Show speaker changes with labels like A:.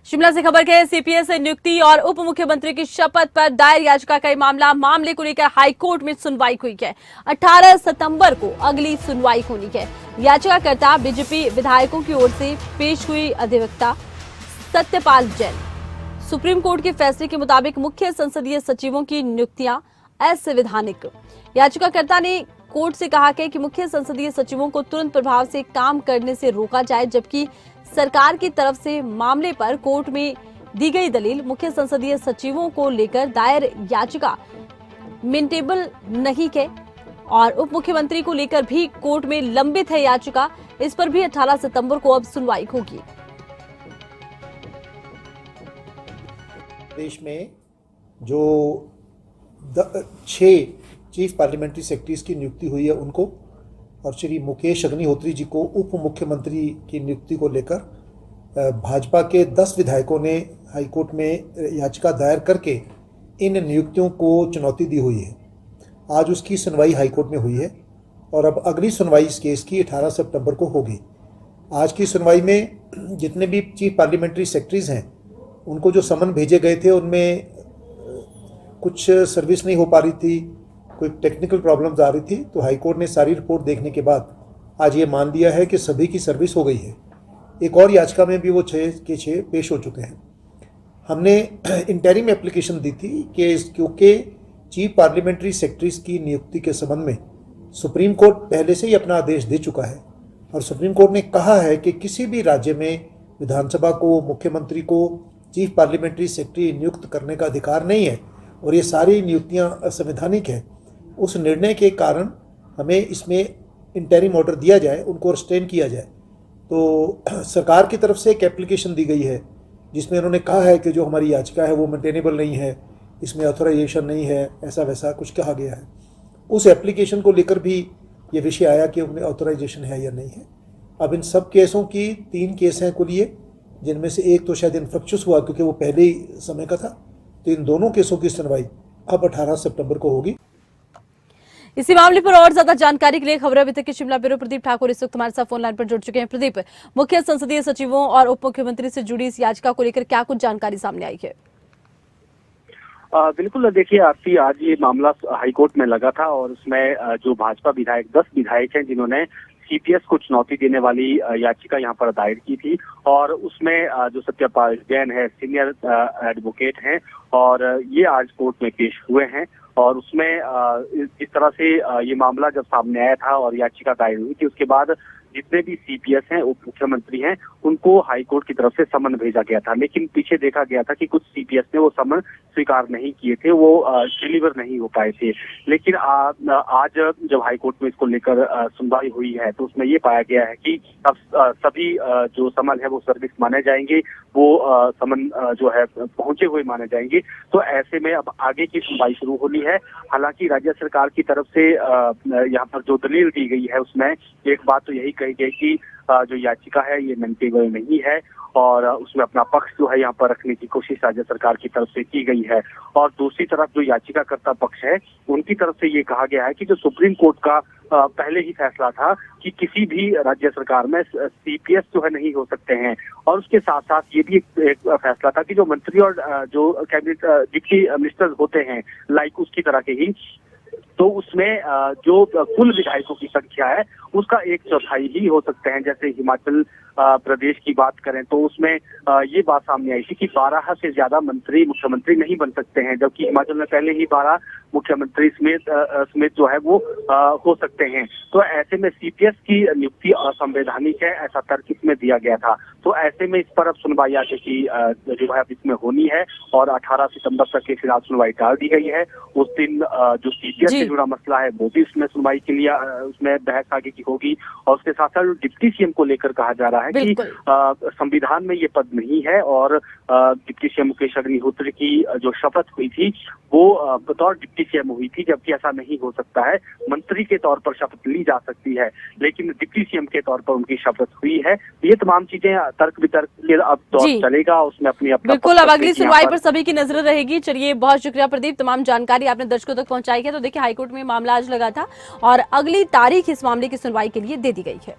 A: शिमला से खबर है। सीपीएस नियुक्ति और उप मुख्यमंत्री की शपथ पर दायर याचिका का मामले को लेकर हाईकोर्ट में सुनवाई हुई है। 18 सितंबर को अगली सुनवाई होनी है। याचिकाकर्ता बीजेपी विधायकों की ओर से पेश हुई अधिवक्ता सत्यपाल जैन। सुप्रीम कोर्ट के फैसले के मुताबिक मुख्य संसदीय सचिवों की नियुक्तियां असंवैधानिक। याचिकाकर्ता ने कोर्ट से कहा कि मुख्य संसदीय सचिवों को तुरंत प्रभाव से काम करने से रोका जाए, जबकि सरकार की तरफ से मामले पर कोर्ट में दी गई दलील मुख्य संसदीय सचिवों को लेकर दायर याचिका मेंटेबल नहीं है और उप मुख्यमंत्री को लेकर भी कोर्ट में लंबित है याचिका। इस पर भी 18 सितंबर को अब सुनवाई होगी।
B: देश में जो 6 चीफ पार्लियामेंट्री सेक्रेटरीज की नियुक्ति हुई है उनको, और श्री मुकेश अग्निहोत्री जी को उप मुख्यमंत्री की नियुक्ति को लेकर भाजपा के 10 विधायकों ने हाईकोर्ट में याचिका दायर करके इन नियुक्तियों को चुनौती दी हुई है। आज उसकी सुनवाई हाईकोर्ट में हुई है और अब अगली सुनवाई इस केस की 18 सितंबर को होगी। आज की सुनवाई में जितने भी चीफ पार्लियामेंट्री सेक्रेटरीज हैं उनको जो समन भेजे गए थे उनमें कुछ सर्विस नहीं हो पा रही थी, कोई टेक्निकल प्रॉब्लम्स आ रही थी, तो हाईकोर्ट ने सारी रिपोर्ट देखने के बाद आज ये मान लिया है कि सभी की सर्विस हो गई है। एक और याचिका में भी वो 6 के 6 पेश हो चुके हैं। हमने इंटरिम एप्लीकेशन दी थी कि क्योंकि चीफ पार्लियामेंट्री सेक्रेटरीज की नियुक्ति के संबंध में सुप्रीम कोर्ट पहले से ही अपना आदेश दे चुका है और सुप्रीम कोर्ट ने कहा है कि किसी भी राज्य में विधानसभा को, मुख्यमंत्री को चीफ पार्लियामेंट्री सेक्रेटरी नियुक्त करने का अधिकार नहीं है और ये सारी नियुक्तियां असंवैधानिक है। उस निर्णय के कारण हमें इसमें इंटरिम ऑर्डर दिया जाए, उनको रिस्ट्रेन किया जाए। तो सरकार की तरफ से एक एप्लीकेशन दी गई है जिसमें उन्होंने कहा है कि जो हमारी याचिका है वो मेंटेनेबल नहीं है, इसमें ऑथराइजेशन नहीं है, ऐसा वैसा कुछ कहा गया है। उस एप्लीकेशन को लेकर भी ये विषय आया कि उनमें ऑथराइजेशन है या नहीं है। अब इन सब केसों की 3 केस हैं कुल ये, जिनमें से एक तो शायद इन्फ्रक्चुअस हुआ क्योंकि वो पहले ही समय का था। तो इन दोनों केसों की सुनवाई अब 18 सितंबर को होगी।
A: इसी मामले पर और ज्यादा जानकारी के लिए खबर अभी तक के शिमला ब्यूरो प्रदीप ठाकुर इस वक्त हमारे साथ फोन लाइन पर जुड़ चुके हैं। प्रदीप, मुख्य संसदीय सचिवों और उप मुख्यमंत्री से जुड़ी इस याचिका को लेकर क्या कुछ जानकारी सामने आई है?
C: बिल्कुल, देखिए आरती, आज ये मामला हाईकोर्ट में लगा था और उसमें जो भाजपा विधायक 10 विधायक हैं जिन्होंने सीपीएस को चुनौती देने वाली याचिका यहाँ पर दायर की थी और उसमें जो सत्यपाल जैन है सीनियर एडवोकेट हैं और ये आज कोर्ट में पेश हुए हैं। और उसमें इस तरह से ये मामला जब सामने आया था और याचिका दायर हुई थी, उसके बाद जितने भी सीपीएस हैं, उप मुख्यमंत्री हैं, उनको हाईकोर्ट की तरफ से समन भेजा गया था। लेकिन पीछे देखा गया था कि कुछ सीपीएस ने वो समन स्वीकार नहीं किए थे, वो डिलीवर नहीं हो पाए थे। लेकिन आज जब हाईकोर्ट में इसको लेकर सुनवाई हुई है तो उसमें ये पाया गया है कि अब सभी जो समन है वो सर्विस माने जाएंगे, वो समन जो है पहुंचे हुए माने जाएंगे। तो ऐसे में अब आगे की सुनवाई शुरू होनी है। हालांकि राज्य सरकार की तरफ से यहाँ पर जो दलील दी गई है उसमें एक बात तो यही कही गई कि जो याचिका है ये मेंटेनेबल नहीं है और उसमें अपना पक्ष जो है यहाँ पर रखने की कोशिश राज्य सरकार की तरफ से की गई है। और दूसरी तरफ जो याचिकाकर्ता पक्ष है उनकी तरफ से ये कहा गया है कि जो सुप्रीम कोर्ट का पहले ही फैसला था कि किसी भी राज्य सरकार में सीपीएस जो है नहीं हो सकते हैं, और उसके साथ साथ ये भी एक फैसला था कि जो मंत्री और जो कैबिनेट डिप्टी मिनिस्टर होते हैं लाइक उसकी तरह के ही, तो उसमें जो कुल विधायकों की संख्या है उसका 1/4 ही हो सकते हैं। जैसे हिमाचल प्रदेश की बात करें तो उसमें ये बात सामने आई थी कि 12 से ज्यादा मंत्री मुख्यमंत्री नहीं बन सकते हैं, जबकि हिमाचल में पहले ही 12 मुख्यमंत्री समेत जो है वो हो सकते हैं। तो ऐसे में सीपीएस की नियुक्ति असंवैधानिक है, ऐसा तर्क इसमें दिया गया था। तो ऐसे में इस पर अब सुनवाई आगे की जो है इसमें होनी है और 18 सितंबर तक के फिलहाल सुनवाई टाल दी गई है। उस दिन जो सीपीएस से जुड़ा मसला है वो भी उसमें सुनवाई के लिए उसमें बहस आगे की होगी। और उसके साथ साथ डिप्टी सीएम को लेकर कहा जा रहा है कि संविधान में ये पद नहीं है और डिप्टी सीएम मुकेश अग्निहोत्री की जो शपथ हुई थी वो बतौर डिप्टी सीएम हुई थी, जबकि ऐसा नहीं हो सकता है। मंत्री के तौर पर शपथ ली जा सकती है लेकिन डिप्टी सीएम के तौर पर उनकी शपथ हुई है। ये तमाम चीजें तर्क वितर्क के अब दौर चलेगा, उसमें अपनी
A: बिल्कुल अब अगली सुनवाई पर सभी की नजर रहेगी। चलिए, बहुत शुक्रिया प्रदीप, तमाम जानकारी आपने दर्शकों तक पहुंचाई है। तो देखिए, हाईकोर्ट में मामला आज लगा था और अगली तारीख इस मामले की सुनवाई के लिए दे दी गई है।